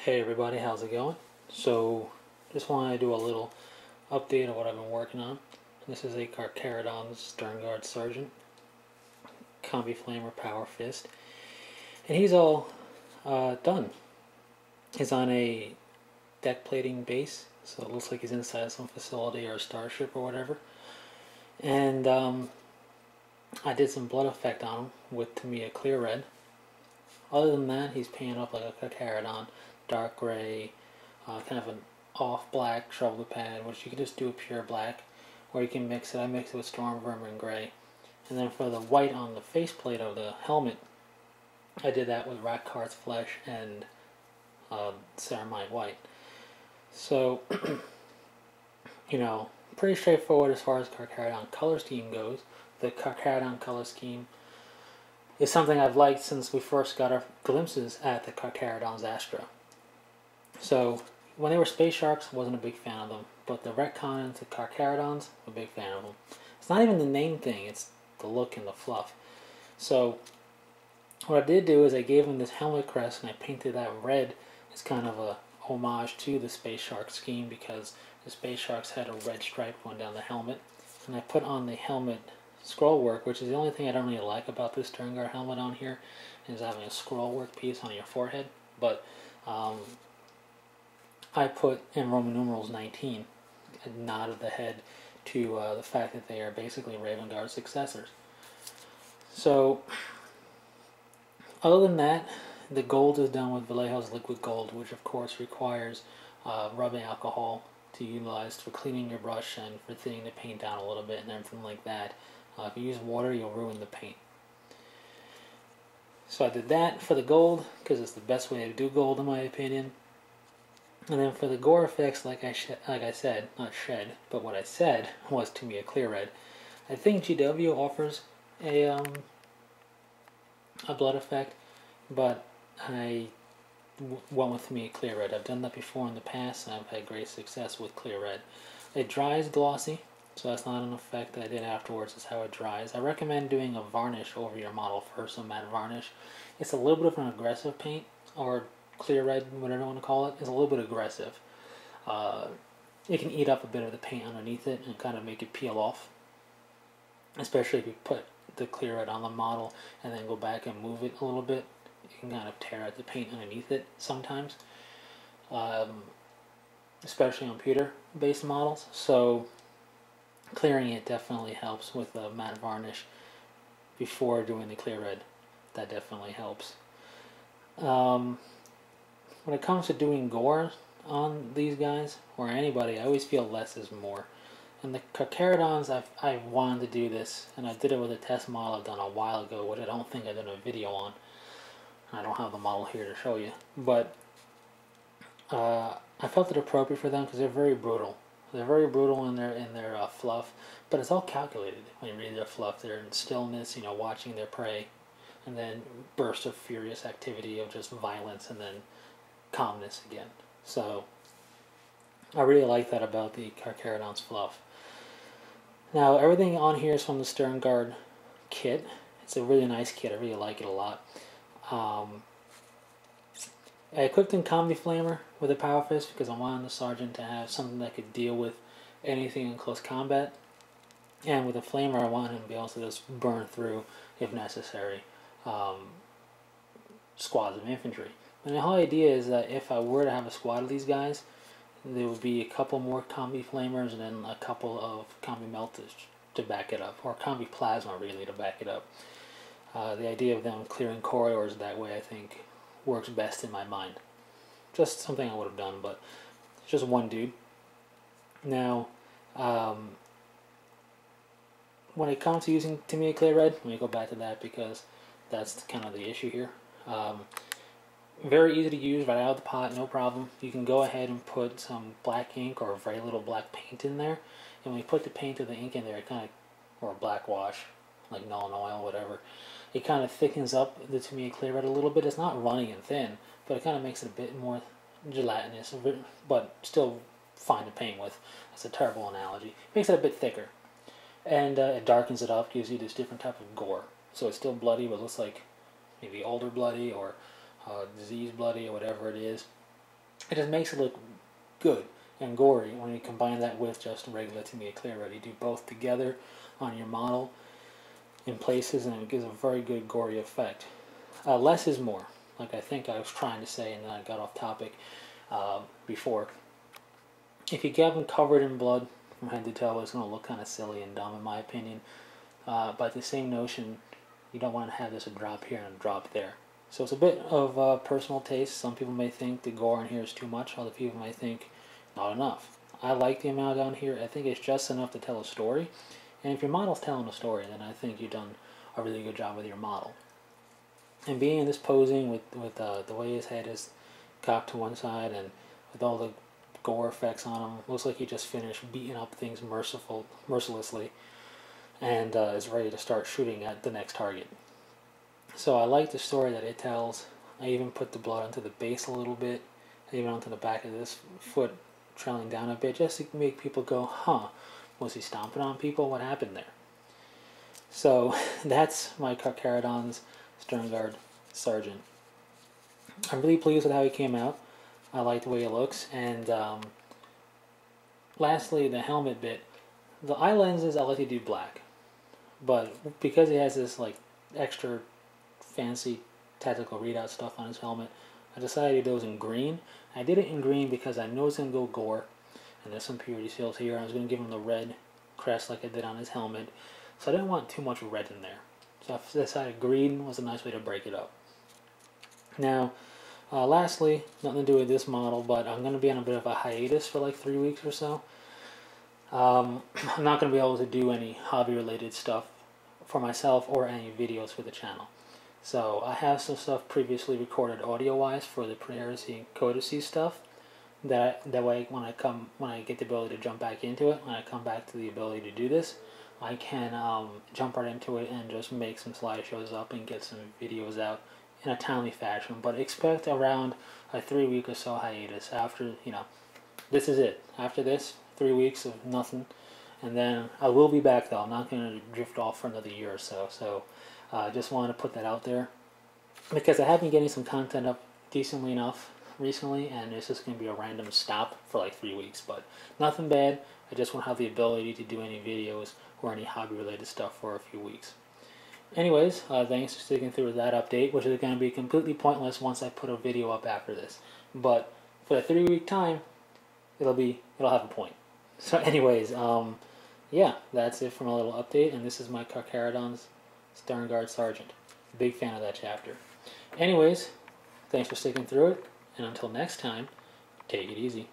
Hey everybody, how's it going? So, just wanted to do a little update of what I've been working on. This is a Carcharodons Sternguard Sergeant, Combi Flamer Power Fist, and he's all done. He's on a deck plating base, so it looks like he's inside some facility or a starship or whatever. And I did some blood effect on him with, to me, a clear red. Other than that, he's painted up like a Carcharodon, dark gray, kind of an off black shoulder pad, which you can just do a pure black, or you can mix it. I mix it with storm vermin gray. And then for the white on the faceplate of the helmet, I did that with Rakarth's flesh and ceramite white. So, pretty straightforward as far as Carcharodon color scheme goes. The Carcharodon color scheme is something I've liked since we first got our glimpses at the Carcharodons Astra. So, when they were space sharks, wasn't a big fan of them, but the retcon into Carcharodons, I'm a big fan of them. It's not even the name thing, it's the look and the fluff. So, what I did do is I gave them this helmet crest and I painted that red as kind of a homage to the space shark scheme because the space sharks had a red stripe going down the helmet. And I put on the helmet scroll work, which is the only thing I don't really like about this Sternguard helmet on here, is having a scroll work piece on your forehead. But I put in Roman numerals 19, a nod of the head to the fact that they are basically Raven Guard's successors. So, other than that, the gold is done with Vallejo's liquid gold, which of course requires rubbing alcohol to utilize for cleaning your brush and for thinning the paint down a little bit and everything like that. If you use water, you'll ruin the paint. So I did that for the gold, because it's the best way to do gold in my opinion. And then for the gore effects, like I said, not shed, but what I said was to me a clear red. I think GW offers a blood effect, but I went with me a clear red. I've done that before in the past, and I've had great success with clear red. It dries glossy, so that's not an effect that I did afterwards, is how it dries. I recommend doing a varnish over your model first, a matte varnish. It's a little bit of an aggressive paint, or clear red, whatever you want to call it. It's a little bit aggressive. It can eat up a bit of the paint underneath it and kind of make it peel off, especially if you put the clear red on the model and then go back and move it a little bit. You can kind of tear out the paint underneath it sometimes, especially on pewter-based models. So clearing it definitely helps with a matte varnish before doing the clear red. That definitely helps. When it comes to doing gore on these guys, or anybody, I always feel less is more. And the Carcharodons, I've wanted to do this, and I did it with a test model I've done a while ago, which I don't think I did a video on. I don't have the model here to show you, but I felt it appropriate for them because they're very brutal. They're very brutal in their fluff, but it's all calculated when you read their fluff. They're in stillness, watching their prey, and then bursts of furious activity of just violence, and then calmness again. So I really like that about the Carcharodons fluff. Now everything on here is from the Sternguard kit. It's a really nice kit. I really like it a lot. I equipped in Combi Flamer with a Power Fist because I wanted the Sergeant to have something that could deal with anything in close combat. And with a Flamer, I wanted him to be able to just burn through, if necessary, squads of infantry. And the whole idea is that if I were to have a squad of these guys, there would be a couple more Combi Flamers and then a couple of Combi Melters to back it up, or Combi Plasma really to back it up. The idea of them clearing corridors that way, I think, works best in my mind. Just something I would have done, but it's just one dude. Now, when it comes to using, to me, a clear red, let me go back to that because that's kind of the issue here. Very easy to use right out of the pot, no problem. You can go ahead and put some black ink or very little black paint in there, and when you put the paint or the ink in there, it kind of, or a black wash, like Null oil, whatever, it kind of thickens up the, to me, clear red a little bit. It's not runny and thin, but it kind of makes it a bit more gelatinous, but still fine to paint with. That's a terrible analogy. Makes it a bit thicker, and it darkens it up, gives you this different type of gore. So it's still bloody, but it looks like maybe older bloody or disease bloody or whatever it is. it just makes it look good and gory when you combine that with just regular Tamiya clear red. You do both together on your model in places, and it gives a very good gory effect. Less is more, like I think I was trying to say, and then I got off topic before. If you get them covered in blood from head to toe, it's going to look kind of silly and dumb in my opinion. But the same notion, you don't want to have this a drop here and a drop there. So it's a bit of personal taste. Some people may think the gore in here is too much. Other people may think not enough. I like the amount down here. I think it's just enough to tell a story. And if your model's telling a story, then I think you've done a really good job with your model. And being in this posing with the way his head is cocked to one side and with all the gore effects on him, looks like he just finished beating up things mercilessly and is ready to start shooting at the next target. So I like the story that it tells. I even put the blood onto the base a little bit, even onto the back of this foot, trailing down a bit, just to make people go, huh, was he stomping on people? What happened there? So that's my Carcharodons Sternguard Sergeant. I'm really pleased with how he came out. I like the way it looks. And lastly, the helmet bit. The eye lenses, I like to do black. But because he has this like extra fancy tactical readout stuff on his helmet, I decided to do those in green. I did it in green because I know it's going to go gore, and there's some purity seals here. I was going to give him the red crest like I did on his helmet, so I didn't want too much red in there. So I decided green was a nice way to break it up. Now, lastly, nothing to do with this model, but I'm going to be on a bit of a hiatus for like 3 weeks or so. I'm not going to be able to do any hobby-related stuff for myself or any videos for the channel. So I have some stuff previously recorded audio-wise for the Pre-Heresy and Codices stuff. That way, when I get the ability to jump back into it, when I come back to the ability to do this, I can jump right into it and just make some slideshows up and get some videos out in a timely fashion. But expect around a 3-week or so hiatus after, this is it. After this, 3 weeks of nothing. And then I will be back though. I'm not going to drift off for another year or so. So I just wanted to put that out there, because I have been getting some content up decently enough recently, and it's just going to be a random stop for like 3 weeks. But nothing bad. I just won't have the ability to do any videos or any hobby-related stuff for a few weeks. Anyways, thanks for sticking through with that update, which is going to be completely pointless once I put a video up after this. But for the 3-week time, it'll have a point. So anyways, yeah, that's it for my little update, and this is my Carcharodons Sternguard Sergeant. Big fan of that chapter. Anyways, thanks for sticking through it, and until next time, take it easy.